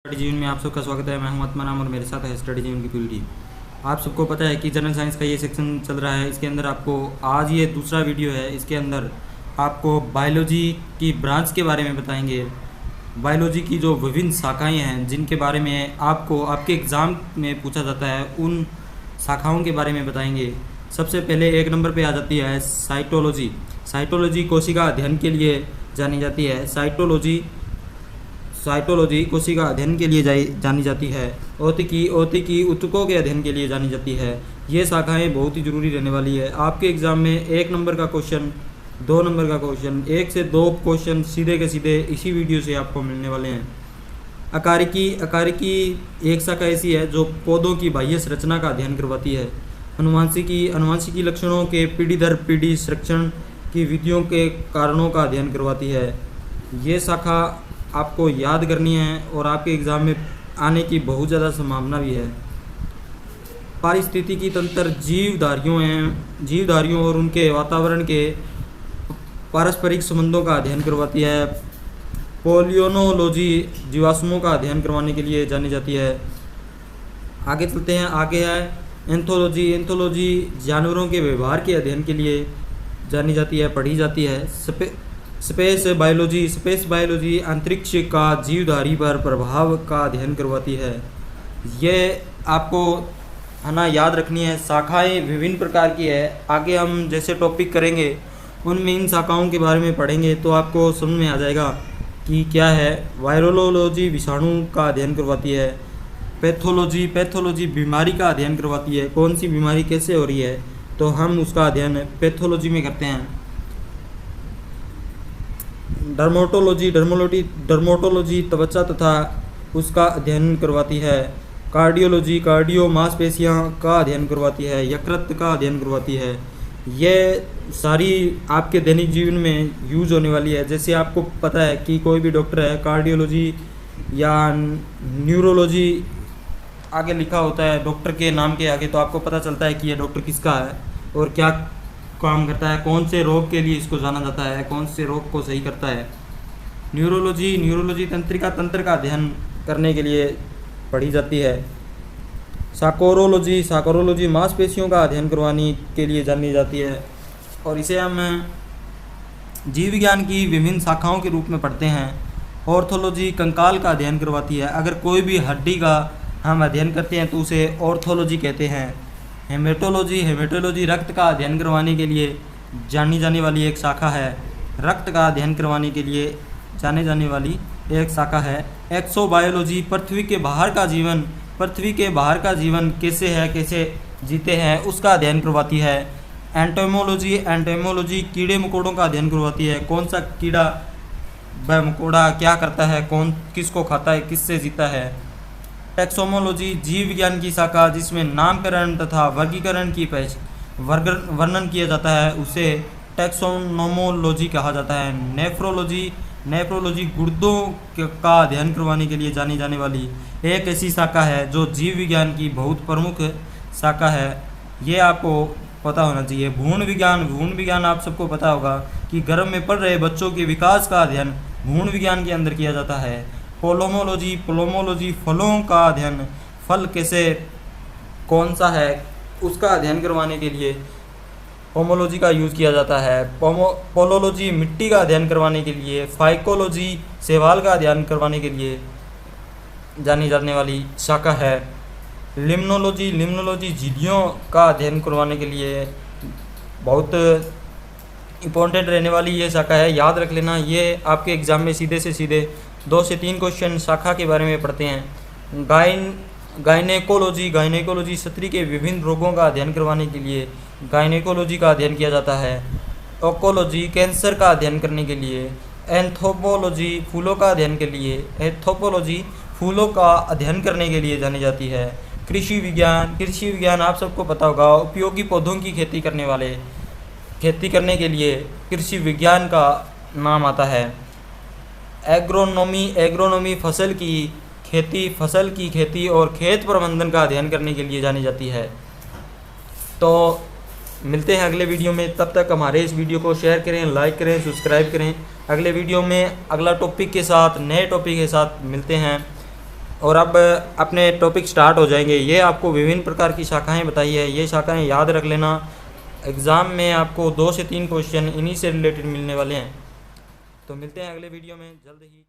Study जीवन में आप सबका स्वागत है। मैं हूं आत्माराम और मेरे साथ है स्टडी जीवन की पूरी टीम। आप सबको पता है कि जनरल साइंस का ये सेक्शन चल रहा है। इसके अंदर आपको आज ये दूसरा वीडियो है। इसके अंदर आपको बायोलॉजी की ब्रांच के बारे में बताएंगे। बायोलॉजी की जो विभिन्न शाखाएं हैं जिनके बारे में आपको आपके एग्ज़ाम में पूछा जाता है, उन शाखाओं के बारे में बताएंगे। सबसे पहले एक नंबर पे आ जाती है साइटोलॉजी। साइटोलॉजी कोशिका अध्ययन के लिए जानी जाती है। साइटोलॉजी कोशिका अध्ययन के लिए जानी जाती है। औतिकी ऊतकों के अध्ययन के लिए जानी जाती है। ये शाखाएं बहुत ही जरूरी रहने वाली है। आपके एग्ज़ाम में 1 नंबर का क्वेश्चन, 2 नंबर का क्वेश्चन, 1 से 2 क्वेश्चन सीधे के सीधे इसी वीडियो से आपको मिलने वाले हैं। अकारिकी एक शाखा ऐसी है जो पौधों की बाह्य संरचना का अध्ययन करवाती है। अनुवांशिकी लक्षणों के पीढ़ी दर पीढ़ी संरक्षण की विधियों के कारणों का अध्ययन करवाती है। ये शाखा आपको याद करनी है और आपके एग्ज़ाम में आने की बहुत ज़्यादा संभावना भी है। पारिस्थितिकी तंत्र जीवधारियों और उनके वातावरण के पारस्परिक संबंधों का अध्ययन करवाती है। पोलियोनोलॉजी जीवाश्मों का अध्ययन करवाने के लिए जानी जाती है। आगे चलते हैं। आगे है एंथोलॉजी जानवरों के व्यवहार के अध्ययन के लिए जानी जाती है, पढ़ी जाती है। स्पेस बायोलॉजी अंतरिक्ष का जीवधारी पर प्रभाव का अध्ययन करवाती है। ये आपको है ना याद रखनी है। शाखाएं विभिन्न प्रकार की है। आगे हम जैसे टॉपिक करेंगे उनमें इन शाखाओं के बारे में पढ़ेंगे तो आपको समझ में आ जाएगा कि क्या है। वायरोलॉजी विषाणु का अध्ययन करवाती है। पैथोलॉजी बीमारी का अध्ययन करवाती है। कौन सी बीमारी कैसे हो रही है तो हम उसका अध्ययन पैथोलॉजी में करते हैं। डर्मेटोलॉजी त्वचा तथा उसका अध्ययन करवाती है। कार्डियो मांसपेशियां का अध्ययन करवाती है। यकृत का अध्ययन करवाती है। ये सारी आपके दैनिक जीवन में यूज होने वाली है। जैसे आपको पता है कि कोई भी डॉक्टर है, कार्डियोलॉजी या न्यूरोलॉजी आगे लिखा होता है डॉक्टर के नाम के आगे, तो आपको पता चलता है कि ये डॉक्टर किसका है और क्या काम करता है, कौन से रोग के लिए इसको जाना जाता है, कौन से रोग को सही करता है। न्यूरोलॉजी तंत्र का अध्ययन करने के लिए पढ़ी जाती है। साकोरोलॉजी मांसपेशियों का अध्ययन करवाने के लिए जानी जाती है और इसे हम जीव विज्ञान की विभिन्न शाखाओं के रूप में पढ़ते हैं। ऑर्थोलॉजी कंकाल का अध्ययन करवाती है। अगर कोई भी हड्डी का हम अध्ययन करते हैं तो उसे ऑर्थोलॉजी कहते हैं। हेमेटोलॉजी रक्त का अध्ययन करवाने के लिए जानी जाने वाली एक शाखा है। रक्त का अध्ययन करवाने के लिए जाने जाने वाली एक शाखा है। एक्सोबायोलॉजी पृथ्वी के बाहर का जीवन कैसे है, कैसे जीते हैं, उसका अध्ययन करवाती है। एंटोमोलॉजी कीड़े मकोड़ों का अध्ययन करवाती है। कौन सा कीड़ा व मकोड़ा क्या करता है, कौन किसको खाता है, किससे जीता है। टैक्सोनोमोलॉजी जीव विज्ञान की शाखा जिसमें नामकरण तथा वर्गीकरण की वर्णन किया जाता है, उसे टैक्सोनोमोलॉजी कहा जाता है। नेफ्रोलॉजी गुर्दों का अध्ययन करवाने के लिए जानी जाने वाली एक ऐसी शाखा है जो जीव विज्ञान की बहुत प्रमुख शाखा है। ये आपको पता होना चाहिए। भ्रूण विज्ञान आप सबको पता होगा कि गर्भ में पढ़ रहे बच्चों के विकास का अध्ययन भ्रूण विज्ञान के अंदर किया जाता है। पोलोमोलॉजी फलों का अध्ययन, फल कैसे कौन सा है उसका अध्ययन करवाने के लिए पोमोलॉजी का यूज़ किया जाता है। पोलोलॉजी मिट्टी का अध्ययन करवाने के लिए। फाइकोलॉजी शैवाल का अध्ययन करवाने के लिए जानी जाने वाली शाखा है। लिम्नोलॉजी झिल्लियों का अध्ययन करवाने के लिए बहुत इम्पोर्टेंट रहने वाली ये शाखा है। याद रख लेना। ये आपके एग्ज़ाम में सीधे से सीधे 2 से 3 क्वेश्चन शाखा के बारे में पढ़ते हैं। गायनेकोलॉजी स्त्री के विभिन्न रोगों का अध्ययन करवाने के लिए गायनेकोलॉजी का अध्ययन किया जाता है। ओकोलॉजी कैंसर का अध्ययन करने के लिए। एंथ्रोपोलॉजी फूलों का अध्ययन के लिए। एंथ्रोपोलॉजी फूलों का अध्ययन करने के लिए जानी जाती है। कृषि विज्ञान आप सबको पता होगा, उपयोगी पौधों की खेती करने के लिए कृषि विज्ञान का नाम आता है। एग्रोनॉमी फसल की खेती और खेत प्रबंधन का अध्ययन करने के लिए जानी जाती है। तो मिलते हैं अगले वीडियो में। तब तक हमारे इस वीडियो को शेयर करें, लाइक करें, सब्सक्राइब करें। अगले वीडियो में अगला टॉपिक के साथ, नए टॉपिक के साथ मिलते हैं। और अब अपने टॉपिक स्टार्ट हो जाएंगे। ये आपको विभिन्न प्रकार की शाखाएं बताई है, ये शाखाएं याद रख लेना। एग्ज़ाम में आपको 2 से 3 क्वेश्चन इन्हीं से रिलेटेड मिलने वाले हैं। तो मिलते हैं अगले वीडियो में जल्द ही।